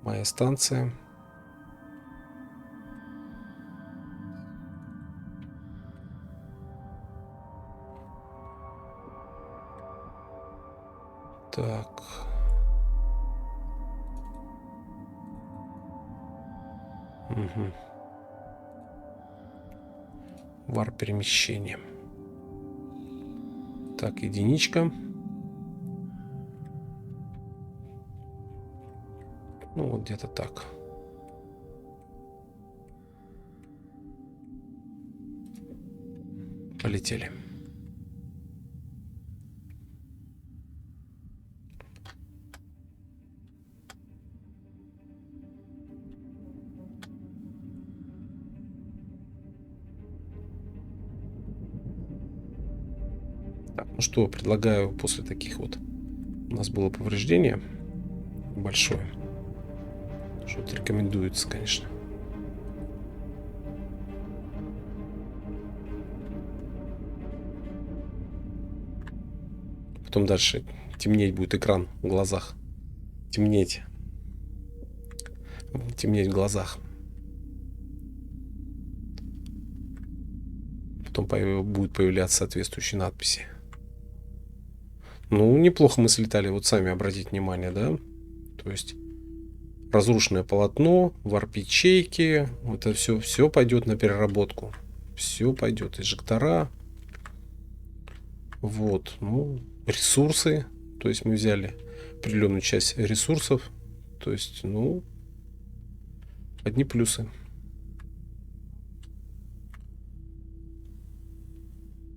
Моя станция. Так. Угу. Варп перемещения. Так, единичка. Ну, вот где-то так. Полетели. Так, ну что, предлагаю после таких вот... У нас было повреждение большое. Что-то рекомендуется, конечно. Потом дальше темнеть будет экран в глазах. Темнеть. темнеть в глазах. Потом будут появляться соответствующие надписи. Ну, неплохо мы слетали, вот сами обратите внимание, да? То есть разрушенное полотно, варп-ячейки, вот это все пойдет на переработку. Все пойдет. Инжектора. Вот. Ну, ресурсы. То есть мы взяли определенную часть ресурсов. То есть, ну, одни плюсы.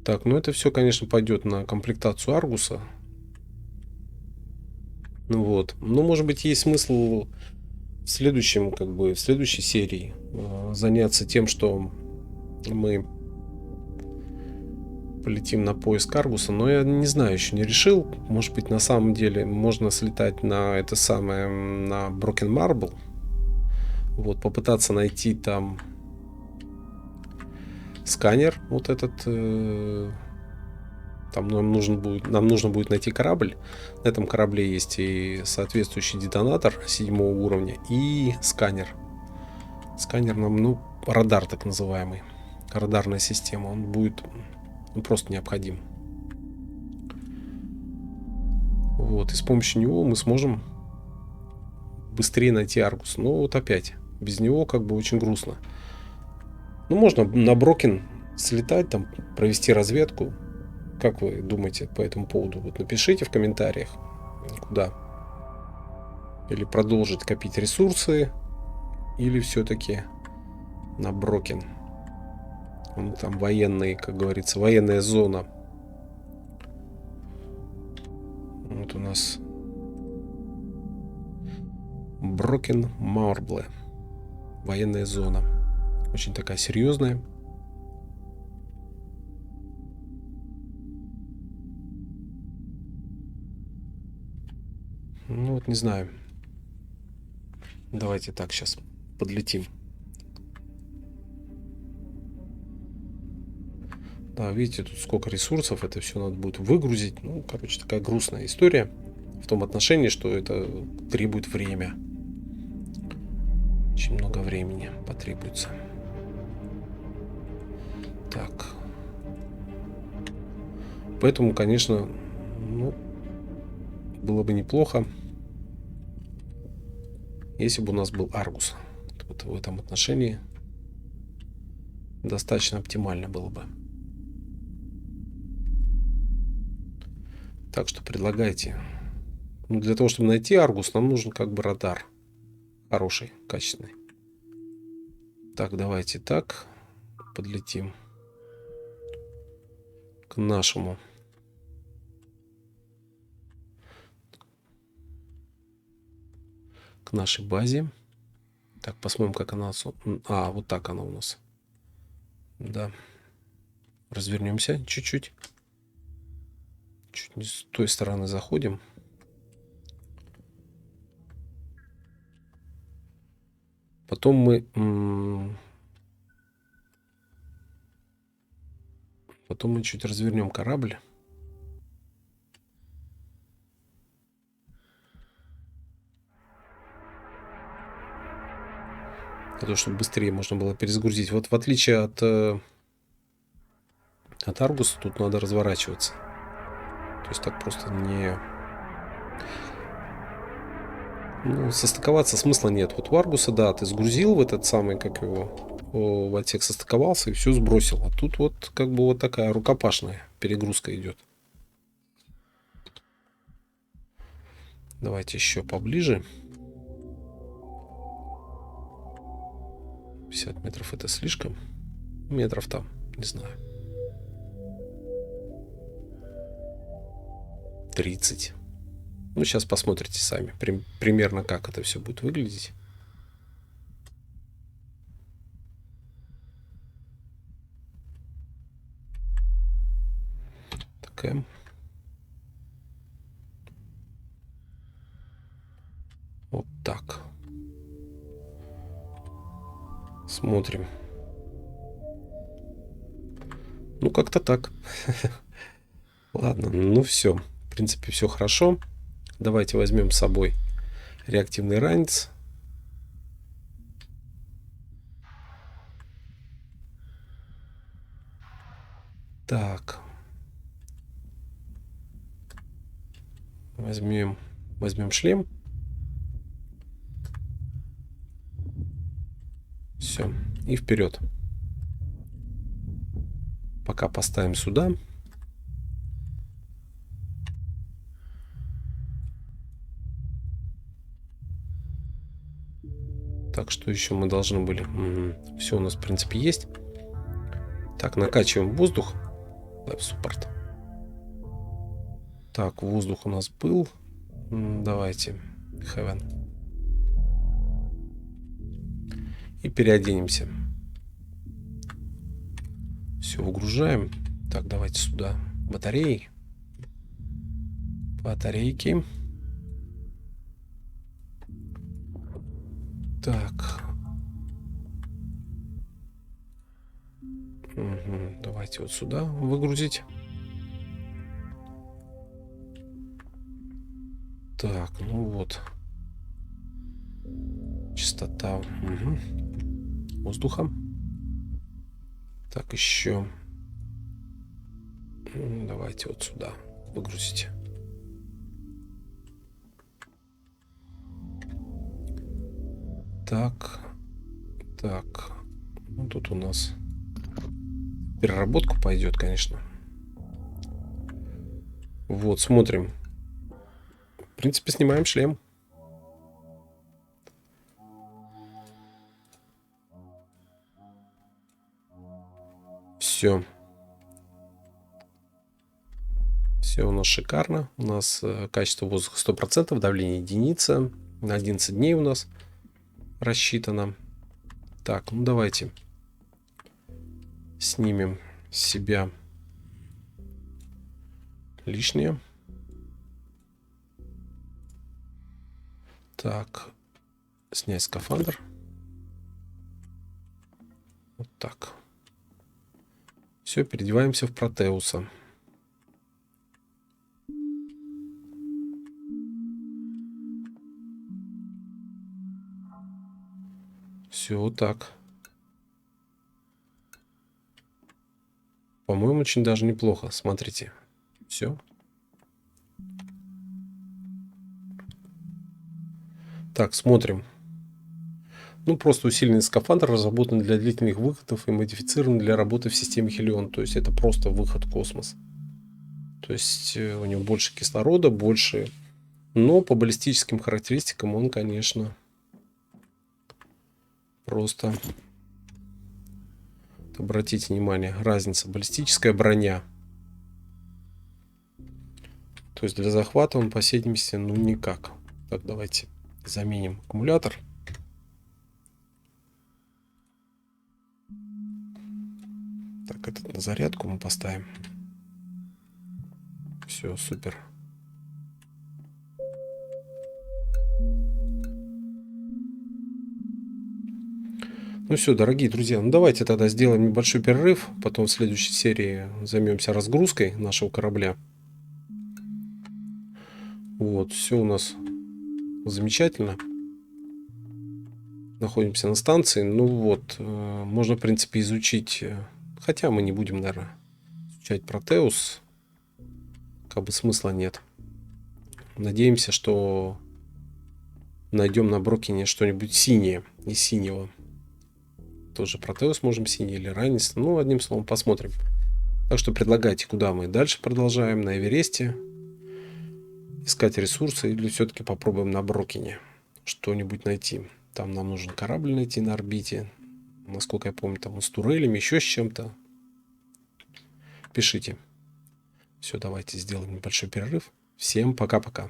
Так, ну это все, конечно, пойдет на комплектацию Аргуса. Ну вот. Ну, может быть, есть смысл в следующем, как бы, в следующей серии заняться тем, что мы полетим на поиск Аргуса, но я не знаю, еще не решил. Может быть, на самом деле можно слетать на это самое, на Broken Marble. Вот, попытаться найти там сканер, вот этот. Там нам нужно будет найти корабль. На этом корабле есть и соответствующий детонатор 7 уровня, и сканер. Сканер нам, ну, радар так называемый. Радарная система. Он будет просто необходим. Вот, и с помощью него мы сможем быстрее найти Аргус. Но вот опять, без него как бы очень грустно. Ну, можно на Брокен слетать, там, провести разведку. Как вы думаете по этому поводу? Вот напишите в комментариях, куда. Или продолжить копить ресурсы, или все-таки на Брокен. Ну, там военные, как говорится, военная зона. Вот у нас Broken Marble. Военная зона. Очень такая серьезная. Ну вот не знаю. Давайте так сейчас подлетим. Да, видите, тут сколько ресурсов. Это все надо будет выгрузить. Ну, короче, такая грустная история. В том отношении, что это требует время. Очень много времени потребуется. Так. Поэтому, конечно, ну, было бы неплохо, если бы у нас был Аргус. Вот в этом отношении достаточно оптимально было бы. Так что предлагайте. Ну, для того, чтобы найти Аргус, нам нужен как бы радар. Хороший, качественный. Так, давайте так. Подлетим к нашему. К нашей базе. Так, посмотрим, как она... А, вот так она у нас. Да. Развернемся чуть-чуть. Чуть не с той стороны заходим. Потом мы чуть развернем корабль. Для того, чтобы быстрее можно было перезагрузить. Вот в отличие от Аргуса, тут надо разворачиваться. То есть так просто не... Ну, состыковаться смысла нет. Вот у Аргуса, да, ты сгрузил в этот самый, как его, в отсек состыковался и все сбросил. А тут вот как бы вот такая рукопашная перегрузка идет. Давайте еще поближе. 50 метров это слишком. Метров там, не знаю. 30. Ну, сейчас посмотрите сами. Примерно как это все будет выглядеть. Такая. Вот так. Смотрим. Ну, как-то так. Ладно, ну все. В принципе, все хорошо. Давайте возьмем с собой реактивный ранец. Так. Возьмем шлем. Все. И вперед. Пока поставим сюда. Так, что еще мы должны были? Угу. Все у нас, в принципе, есть. Так, накачиваем воздух. Life support. Так, воздух у нас был. Давайте. Heaven. И переоденемся. Все, выгружаем. Так, давайте сюда. Батареи. Батарейки. Так. Угу. Давайте вот сюда выгрузить. Так, ну вот. Частота. Угу. Воздуха. Так, еще. Давайте вот сюда выгрузить. Так. Так. Ну, тут у нас переработку пойдет, конечно. Вот, смотрим. В принципе, снимаем шлем. Все. Все у нас шикарно. У нас качество воздуха 100%, давление единица. На 11 дней у нас рассчитано. Так, ну давайте снимем с себя лишнее. Так, снять скафандр. Вот так. Все, переодеваемся в Протеуса. Все вот так. По-моему, очень даже неплохо. Смотрите. Все. Так, смотрим. Ну, просто усиленный скафандр разработан для длительных выходов и модифицирован для работы в системе Хелион. То есть это просто выход в космос. То есть у него больше кислорода, больше... Но по баллистическим характеристикам он, конечно, просто... Обратите внимание, разница. Баллистическая броня. То есть для захвата он по 70, ну никак. Так, давайте заменим аккумулятор. Так, этот на зарядку мы поставим. Все, супер. Ну все, дорогие друзья, ну давайте тогда сделаем небольшой перерыв. Потом в следующей серии займемся разгрузкой нашего корабля. Вот, все у нас замечательно. Находимся на станции. Ну вот, можно, в принципе, изучить... Хотя мы не будем, наверное, изучать Протеус. Как бы смысла нет. Надеемся, что найдем на Брокине что-нибудь синее. Из синего. Тоже Протеус можем синий или ранец. Ну, одним словом, посмотрим. Так что предлагайте, куда мы дальше продолжаем. На Эвересте искать ресурсы или все-таки попробуем на Брокине что-нибудь найти. Там нам нужен корабль найти на орбите. Насколько я помню, там с турелями, еще с чем-то. Пишите. Все, давайте сделаем небольшой перерыв. Всем пока-пока.